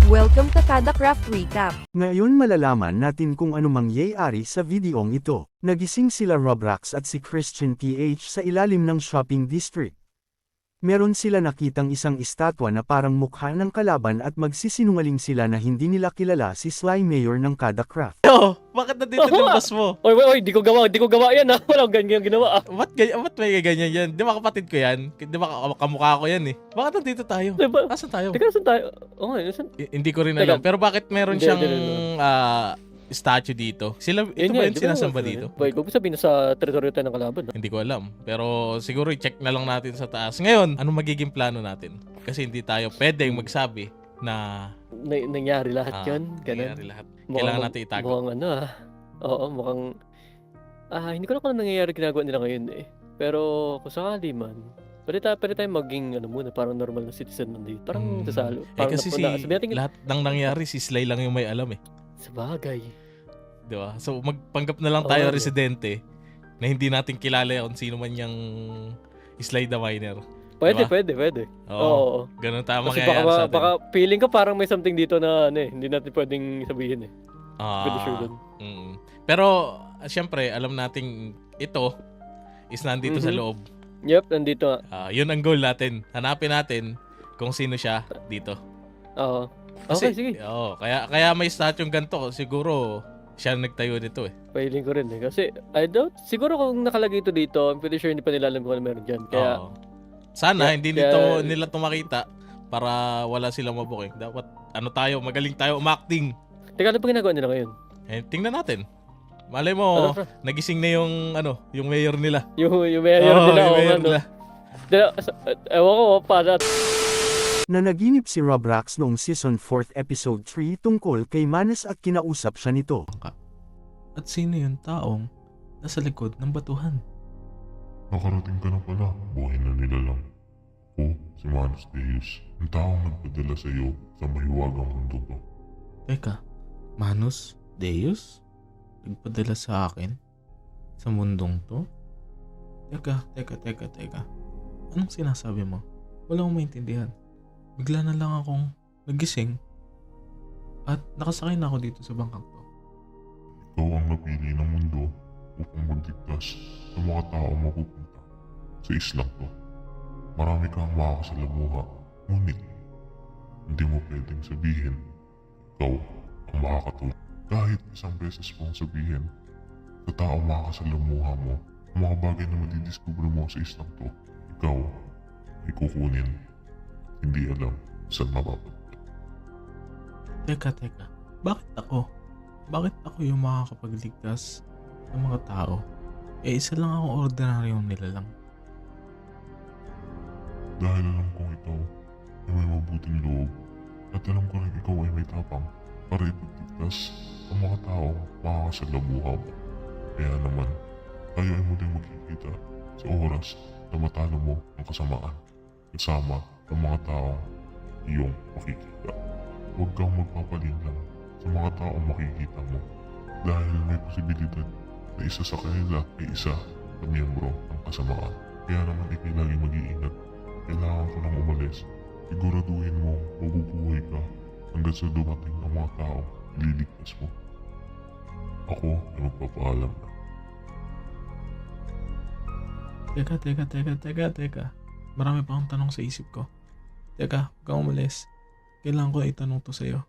Welcome to Kada Craft Recap. Ngayon malalaman natin kung ano mangyayari sa videong ito. Nagising sila Robrax at si Christian PH sa ilalim ng shopping district. Meron sila nakitang isang estatwa na parang mukha ng kalaban at magsisinungaling sila na hindi nila kilala si Sly Mayor ng Kada Craft. Yo, bakit nandito yung boss mo? Oy, di ko gawa yan ha. Walang ganyan ginawa. Ba't may ganyan yan? Di ba kapatid ko yan? Di ba kamukha ko yan eh? Bakit nandito tayo? Diba? Asan tayo? Teka, saan tayo? Saan? Hindi ko rin Teka. alam. Pero bakit meron Hindi, siyang hindi. statue dito? Ito ba yung sinasamba dito? Boy, kung sabihin sa teritoryo tayo ng kalaban. Hindi ko alam. Pero siguro i-check na lang natin sa taas. Ngayon, ano magiging plano natin? Kasi hindi tayo pwedeng magsabi na Nangyari lahat yun. nangyari lahat. Kailangan natin itago. Mukhang Oo, mukhang... hindi ko na kung ano nangyayari ginagawa nila ngayon eh. Pero kung sakali man, pwede tayo maging muna, parang normal na citizen nandito. Parang sasalo. Parang kasi sabihin natin, lahat ng nangyari, si Sly lang yung may alam eh. sa bagay. Di ba? So magpanggap na lang tayo Oo. residente na hindi natin kilala kung sino man yung Sly the Miner. Pwede. Oo. Oo. Ganun tayo Kasi mangyayari sa atin. baka feeling ko parang may something dito na hindi natin pwedeng sabihin eh. Pretty sure dun. Pero syempre, alam nating ito is nandito sa loob. Yep, nandito nga. Yun ang goal natin. Hanapin natin kung sino siya dito. Oo. Kasi, Okay, sige. kaya may statue ganito. Siguro siya nagtayo nito eh. Feeling ko rin eh. Kasi, I doubt, siguro kung nakalagay ito dito, I'm pretty sure hindi pa nila alam kung ano meron dyan. Kaya, Oo. Sana hindi kaya- nila tumakita para wala silang mabuking. Dapat magaling tayo umacting. teka, ano pa ginagawa nila ngayon? Tingnan natin. Malay mo, Ano, nagising na yung mayor nila. Yung mayor nila, yung o mayor ano. nila. Ewan ko, para Nanaginip si Robrax noong season 4 episode 3 tungkol kay Manes at kinausap siya nito. At sino yung taong nasa likod ng batuhan? Nakarating ka na pala, buhay na nila lang. O, si Manus Deus, ang taong nagpadala sa iyo sa mahiwagang mundo ko. Teka, Manus? Deus? Nagpadala sa akin? Sa mundong to? Teka. Anong sinasabi mo? Wala akong maintindihan. Bigla na lang akong nagising at nakasakay na ako dito sa bangkang to. Ikaw ang napili ng mundo upang magligtas sa mga tao mapupunta sa islang to. Marami kang makakasalamuha, ngunit hindi mo pwedeng sabihin ikaw ang makakatulong. Kahit isang beses mong sabihin sa tao makakasalamuha mo ang mga bagay na madidiscover mo sa islang to, ikaw ay kukunin. Hindi alam saan mapapunta. Teka. Bakit ako? Bakit ako yung makakapagligtas ng mga tao? Isa lang akong ordinaryong nilalang. Dahil alam kong ikaw ay may mabuting loob at alam ko rin ikaw ay may tapang para ipagligtas ang mga taong makakasalamuha mo. Kaya naman, tayo ay muling magkikita sa oras na matalo mo ang kasamaan kasama ang mga taong iyong makikita. Huwag kang magpapalinlang sa mga taong makikita mo dahil may posibilidad na isa sa kanila ay isa na miyembro ng kasamaan. Kaya naman ikay laging mag-iingat. Kailangan ko nang umalis. Siguraduhin mo mabubuhay ka hanggang sa dumating ang mga taong ililigtas mo. Ako ay magpapaalam na. Teka. Marami pa akong tanong sa isip ko. Teka, huwag kang umalis. Kailangan ko itanong to sa'yo.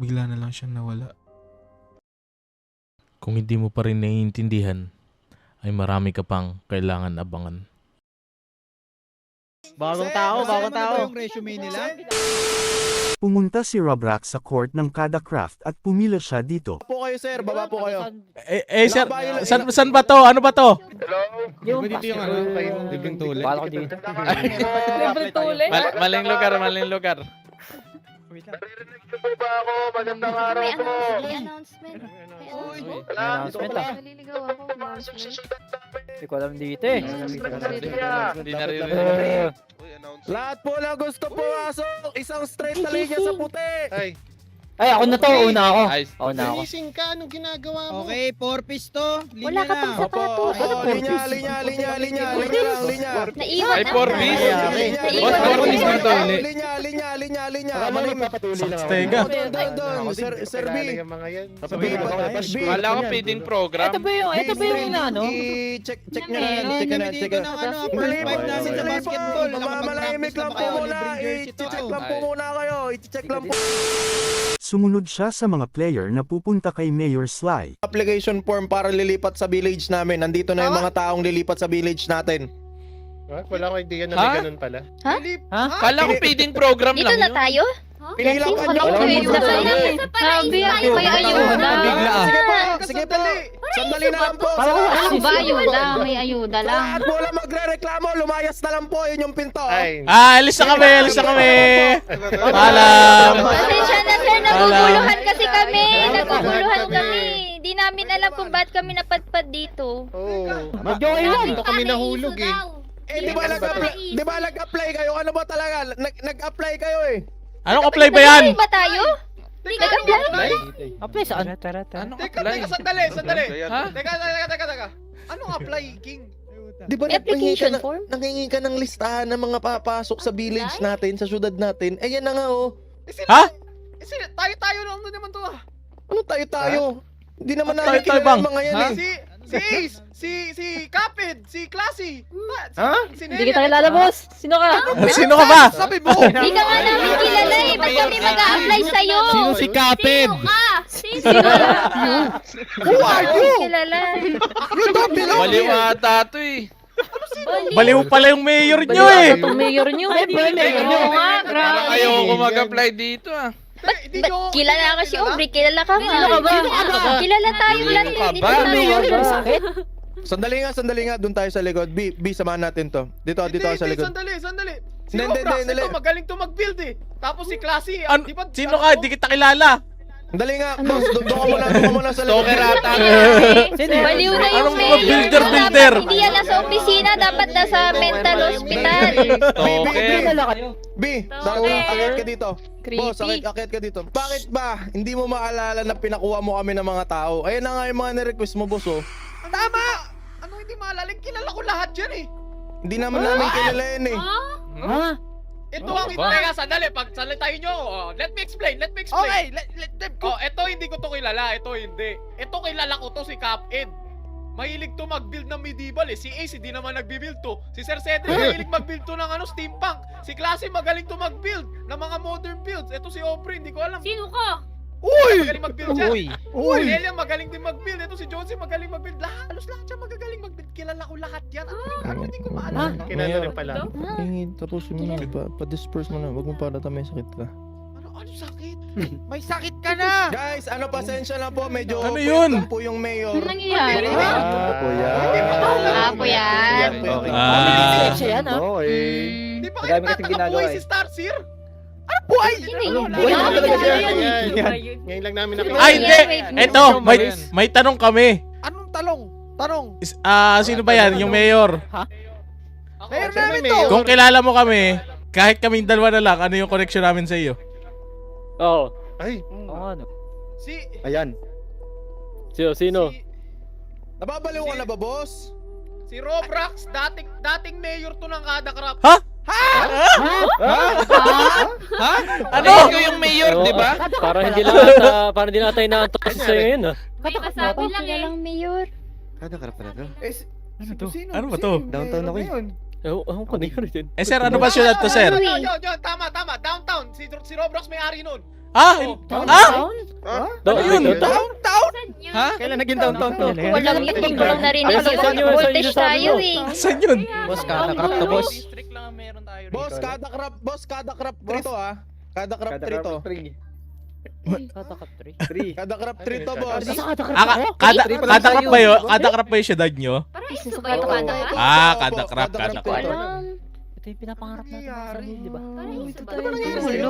Bigla na lang siyang nawala. Kung hindi mo pa rin naiintindihan, ay marami ka pang kailangan abangan. Bagong tao. Ano yung resume nila? Pumunta si Robrax sa court ng Kada Craft at pumila siya dito. Baba po kayo, sir. Baba po kayo. Sir, saan ba to? Ano ba to? Dito yung libreng tuli. Bala ko dito. Libre tuli? Maling lugar. Magandang araw po. May announcement. Announcement Naliligaw ako. Hindi ko alam dito eh. Hindi naririnig. Lahat po na gusto pumasok. Isang straight na linya sa puti. Ay, Ay, ako na to. Una ako. Ayos. Ako na ako. Gising ka, anong ginagawa mo? Okay, 4 piece to. Wala ka pang sapatos. Ano po? Linya lang. Naiwan Ay, ang 4 piece? Naiwan Boss, ang 4 piece na to. Linya. Baka mali papatuloy lang. Teka. Doon. Sir B. Yung mga yan. Papatuloy ako. Wala ko feeding program. Ito ba yung ano? Check nyo na. Check Dito ng ano, first five namin sa basketball. Mamalahimik lang po muna. I-check lang po muna kayo. I-check lang po. Sumunod siya sa mga player na pupunta kay Mayor Sly. Application form para lilipat sa village namin. Nandito na yung mga taong lilipat sa village natin. Wala ko idea na may ganun pala. Ha? Kala ko feeding program Dito lang na tayo? Pinilang ka Wala ko ayuda sa inyo. Sabi ako may ayuda. Sige po. Sandali na lang po. Ano ba ayuda? May ayuda lang. At wala magre-reklamo. Lumayas na lang po. Yun yung pinto. Ay. Alis na kami. Paalam. Pasensya na sir, naguguluhan kasi kami. Naguguluhan kami. Di namin alam kung ba't kami napadpad dito. Mag-join lang. Dito kami nahulog eh. Di ba nag-apply kayo? Ano ba talaga? Nag-apply kayo eh. Anong apply ba yan? Nag-apply ba tayo? Nag-apply? Apply saan? Anong apply? Sandali. Ha? Teka. Anong apply, King? Di ba May application form? nangingi ka ng listahan ng mga papasok sa village natin, sa syudad natin? Eh yan na nga oh. Ha? Tayo lang naman to ah. Ano tayo? Hindi naman Tayo, namin kilala bang? yung mga yan eh. Si Ace, si Capid, si Classy. Si Hindi kita kilala, boss. Sino ka? Sino ka ba? Sabi mo. Di ka nga namin kilala eh. Ba't kami mag-a-apply sa'yo? Sino si Capid? Sino ka? Sino ka? Who are you? Kilala. Baliw ata to eh. Baliw pala yung mayor nyo eh. Itong mayor nyo. Oo nga, grabe. Ayoko mag-apply dito ah. Ba't kilala ka si Aubrey? Kilala ka nga. Sino ka ba? Kilala tayo lahat eh. Dito ba? tayo. Sandali nga, doon tayo sa likod. B, samahan natin to. Dito ako sa likod. Sandali. Si Hindi. Robrax, ito magaling to mag-build eh. Tapos si Classy, Ano? di ba? Sino ka? Di kita kilala. Sandali nga, boss. Doon ka muna sa likod. Stalker ata. Baliw na yung Anong mga mayor. builder? Dapat hindi yan nasa opisina. Dapat nasa mental hospital. Stalker. B, akit ka dito. Boss, akit ka dito. Bakit ba hindi mo maalala na pinakuha mo kami ng mga tao? Ayan na nga yung mga nirequest mo, boss oh. Tama! Ano hindi maalala? Kilala ko lahat yan eh. Hindi naman namin kilala yan eh. Ha? Ito ang teka, sandali. Pag salitayin nyo, let me explain. Okay, let them go. Ito hindi ko to kilala. Ito hindi. Ito kilala ko to si Capid. Mahilig to mag-build ng medieval eh. Si Ace hindi naman nagbi-build to. Si Sir Cedric mahilig mag-build to ng steampunk. Si Classy magaling to mag-build ng mga modern builds. Ito si Aubrey, hindi ko alam. Sino ka? Magaling mag-build siya. Si Nelia magaling din mag-build. Ito si Jonesy magaling mag-build. Halos lahat siya magagaling mag-build. Kilala ko lahat yan. Ano hindi ko maalala. Kilala rin pala. Tapos mo na, pa-disperse mo na. Huwag mo para may sakit ka. Ano sakit? May sakit ka na! Guys, pasensya na po. Medyo Ano yun? po yung mayor. Ano nangyayari? po yan. Apo yan. Siya yan ha? Di ba kayo natakabuhay si Starseer? Ano buhay? Ngayon lang namin nakita. Ay, hindi. Eto, may tanong kami. Anong Tanong. Sino ba yan? Yung mayor. Mayor namin to! Kung kilala mo kami, kahit kaming dalawa na lang, ano yung connection namin sa iyo? Oo. Ay. Ano? Si... Ayan. Sino? Nababaliw ka na ba, boss? Si Robrax, dating mayor to ng Kada Crap. Ha? Ano? Ikaw yung mayor, di ba? Para hindi na tayo naantok sa yun ah. May kasabi lang eh. Lang mayor. Kada karap na to. Ano to? Ano ba to? Downtown ako eh. Ewan ko na yun din. Eh sir, ano ba syudad to sir? Yun, tama. Downtown. Si Robrax may-ari nun. Ah? Downtown? Ha? Kailan naging downtown to? Walang hindi ko lang narinig. Ay, saan yun? Voltage tayo eh. Saan yun? Boss, kanakrap to, boss. Boss, kada crop 3 to ah. Kada crop 3 to. Katakap 3. Kada crop 3 to, boss. Kada crop ba yun? Kada crop ba yung syudad nyo? Parang isa ba yung kada ka? Kada crop. Alam. Ito yung pinapangarap natin sa sarili, di ba? Parang isa ba Ano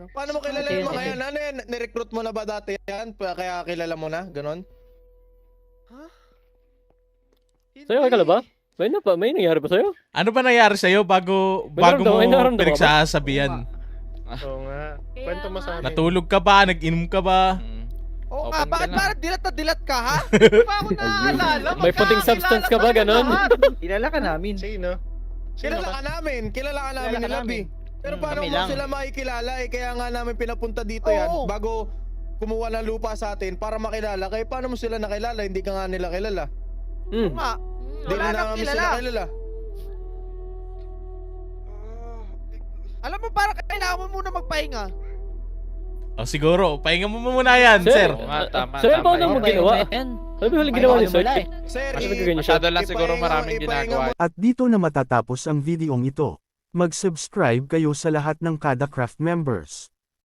Paano mo kilala yung mga yan? Ano yan? Nirecruit mo na ba dati yan? Kaya kilala mo na? Ganon? Sa'yo, kaya ba? May nangyari ba sa'yo? Ano ba nangyari sa'yo bago May mo naramdaman ka ba? pinagsasabihan? Oo nga. Kwento mo sa amin. Natulog ka ba? Nag-inom ka ba? Oo nga, bakit parang dilat na dilat ka, ha? Hindi pa ako naaalala. May puting substance ka ba, ganon? Kilala ka namin. Sino? Kilala ka namin ni Labi. Pero paano Kami mo lang. sila makikilala eh? Kaya nga namin pinapunta dito yan bago kumuha ng lupa sa atin para makilala. Kaya paano mo sila nakilala? Hindi ka nga nila kilala. Hindi na namin sila kilala. Alam mo, para kailangan mo muna magpahinga. O siguro, pahinga mo muna yan, sir. Sir, paano mo ginawa? Ano ba yung ginawa ni Sir? Sir, Ano nagkaganyan siya? Masyado lang siguro maraming ginagawa. At dito na matatapos ang videong ito. Mag-subscribe kayo sa lahat ng Kada Craft members.